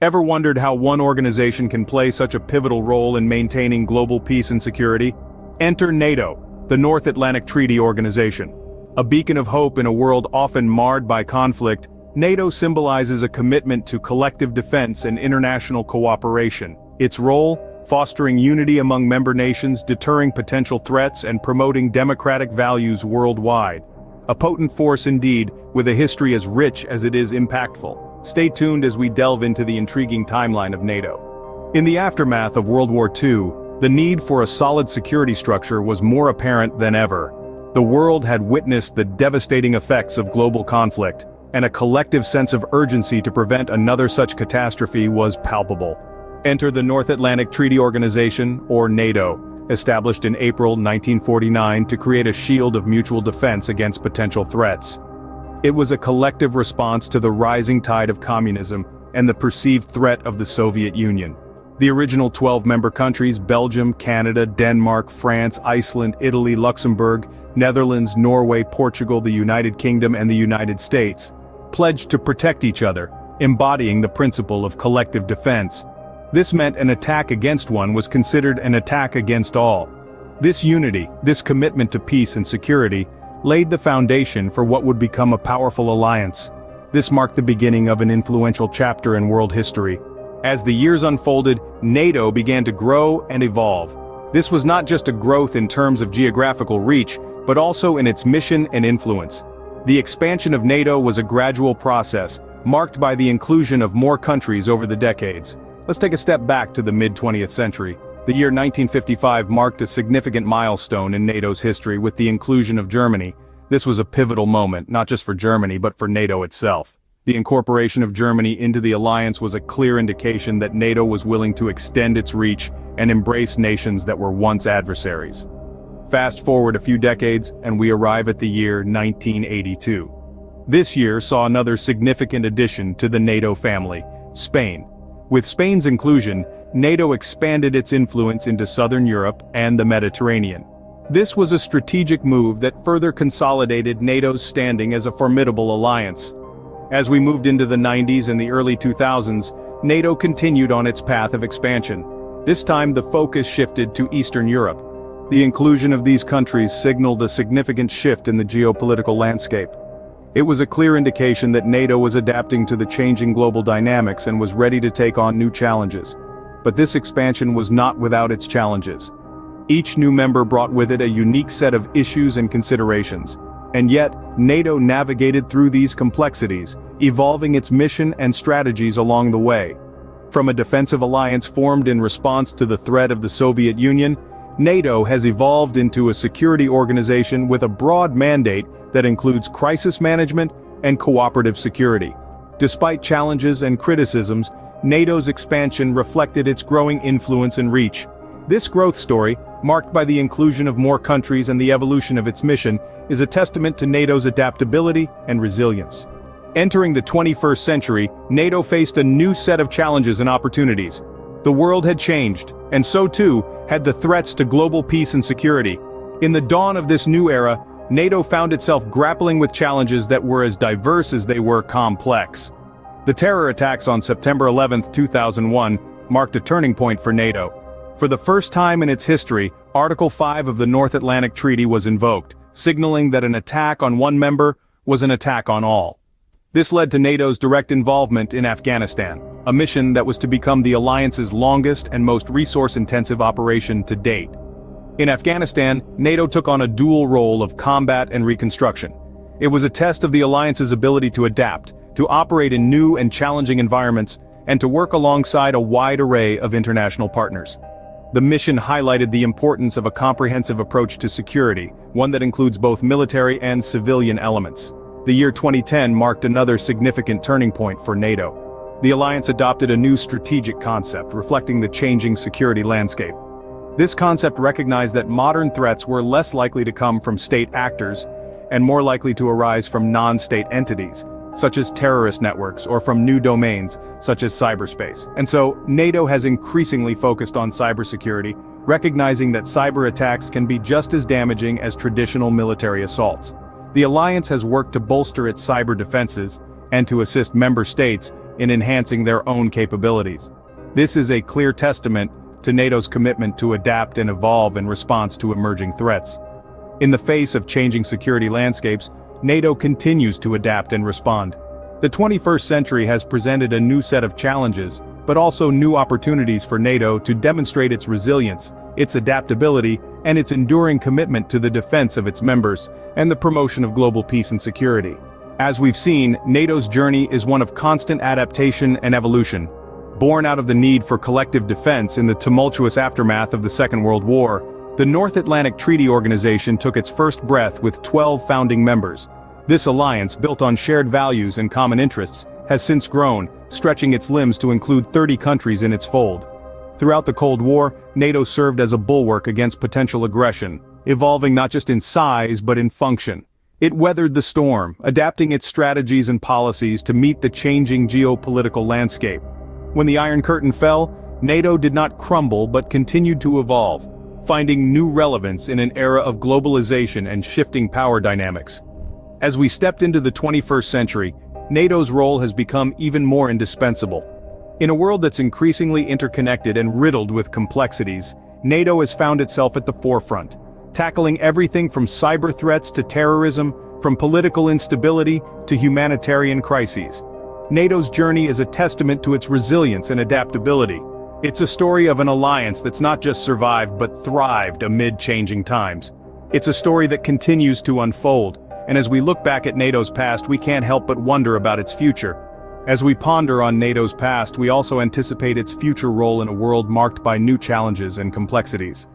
Ever wondered how one organization can play such a pivotal role in maintaining global peace and security? Enter NATO, the North Atlantic Treaty Organization. A beacon of hope in a world often marred by conflict, NATO symbolizes a commitment to collective defense and international cooperation. Its role? Fostering unity among member nations, deterring potential threats, and promoting democratic values worldwide. A potent force indeed, with a history as rich as it is impactful. Stay tuned as we delve into the intriguing timeline of NATO. In the aftermath of World War II, the need for a solid security structure was more apparent than ever. The world had witnessed the devastating effects of global conflict, and a collective sense of urgency to prevent another such catastrophe was palpable. Enter the North Atlantic Treaty Organization, or NATO, established in April 1949 to create a shield of mutual defense against potential threats. It was a collective response to the rising tide of communism and the perceived threat of the Soviet Union. The original 12-member countries, Belgium, Canada, Denmark, France, Iceland, Italy, Luxembourg, Netherlands, Norway, Portugal, the United Kingdom, and the United States, pledged to protect each other, embodying the principle of collective defense. This meant an attack against one was considered an attack against all. This unity, this commitment to peace and security, laid the foundation for what would become a powerful alliance. This marked the beginning of an influential chapter in world history. As the years unfolded, NATO began to grow and evolve. This was not just a growth in terms of geographical reach, but also in its mission and influence. The expansion of NATO was a gradual process, marked by the inclusion of more countries over the decades. Let's take a step back to the mid-20th century. The year 1955 marked a significant milestone in NATO's history with the inclusion of Germany. This was a pivotal moment, not just for Germany but for NATO itself. The incorporation of Germany into the alliance was a clear indication that NATO was willing to extend its reach and embrace nations that were once adversaries. Fast forward a few decades, and we arrive at the year 1982. This year saw another significant addition to the NATO family, Spain. With Spain's inclusion, NATO expanded its influence into southern Europe and the Mediterranean. This was a strategic move that further consolidated NATO's standing as a formidable alliance. As we moved into the 90s and the early 2000s, NATO continued on its path of expansion. This time the focus shifted to Eastern Europe. The inclusion of these countries signaled a significant shift in the geopolitical landscape. It was a clear indication that NATO was adapting to the changing global dynamics and was ready to take on new challenges. But this expansion was not without its challenges. Each new member brought with it a unique set of issues and considerations. And yet, NATO navigated through these complexities, evolving its mission and strategies along the way. From a defensive alliance formed in response to the threat of the Soviet Union, NATO has evolved into a security organization with a broad mandate that includes crisis management and cooperative security. Despite challenges and criticisms, NATO's expansion reflected its growing influence and reach. This growth story, marked by the inclusion of more countries and the evolution of its mission, is a testament to NATO's adaptability and resilience. Entering the 21st century, NATO faced a new set of challenges and opportunities. The world had changed, and so too had the threats to global peace and security. In the dawn of this new era, NATO found itself grappling with challenges that were as diverse as they were complex. The terror attacks on September 11, 2001, marked a turning point for NATO. For the first time in its history, Article 5 of the North Atlantic Treaty was invoked, signaling that an attack on one member was an attack on all. This led to NATO's direct involvement in Afghanistan, a mission that was to become the alliance's longest and most resource-intensive operation to date. In Afghanistan, NATO took on a dual role of combat and reconstruction. It was a test of the alliance's ability to adapt, to operate in new and challenging environments, and to work alongside a wide array of international partners. The mission highlighted the importance of a comprehensive approach to security, one that includes both military and civilian elements. The year 2010 marked another significant turning point for NATO. The alliance adopted a new strategic concept reflecting the changing security landscape. This concept recognized that modern threats were less likely to come from state actors and more likely to arise from non-state entities, such as terrorist networks, or from new domains, such as cyberspace. And so, NATO has increasingly focused on cybersecurity, recognizing that cyber attacks can be just as damaging as traditional military assaults. The alliance has worked to bolster its cyber defenses and to assist member states in enhancing their own capabilities. This is a clear testament to NATO's commitment to adapt and evolve in response to emerging threats. In the face of changing security landscapes, NATO continues to adapt and respond. The 21st century has presented a new set of challenges, but also new opportunities for NATO to demonstrate its resilience, its adaptability, and its enduring commitment to the defense of its members and the promotion of global peace and security. As we've seen, NATO's journey is one of constant adaptation and evolution. Born out of the need for collective defense in the tumultuous aftermath of the Second World War, the North Atlantic Treaty Organization took its first breath with 12 founding members. This alliance, built on shared values and common interests, has since grown, stretching its limbs to include 30 countries in its fold. Throughout the Cold War, NATO served as a bulwark against potential aggression, evolving not just in size but in function. It weathered the storm, adapting its strategies and policies to meet the changing geopolitical landscape. When the Iron Curtain fell, NATO did not crumble but continued to evolve, finding new relevance in an era of globalization and shifting power dynamics. As we stepped into the 21st century, NATO's role has become even more indispensable. In a world that's increasingly interconnected and riddled with complexities, NATO has found itself at the forefront, tackling everything from cyber threats to terrorism, from political instability to humanitarian crises. NATO's journey is a testament to its resilience and adaptability. It's a story of an alliance that's not just survived but thrived amid changing times. It's a story that continues to unfold, and as we look back at NATO's past, we can't help but wonder about its future. As we ponder on NATO's past, we also anticipate its future role in a world marked by new challenges and complexities.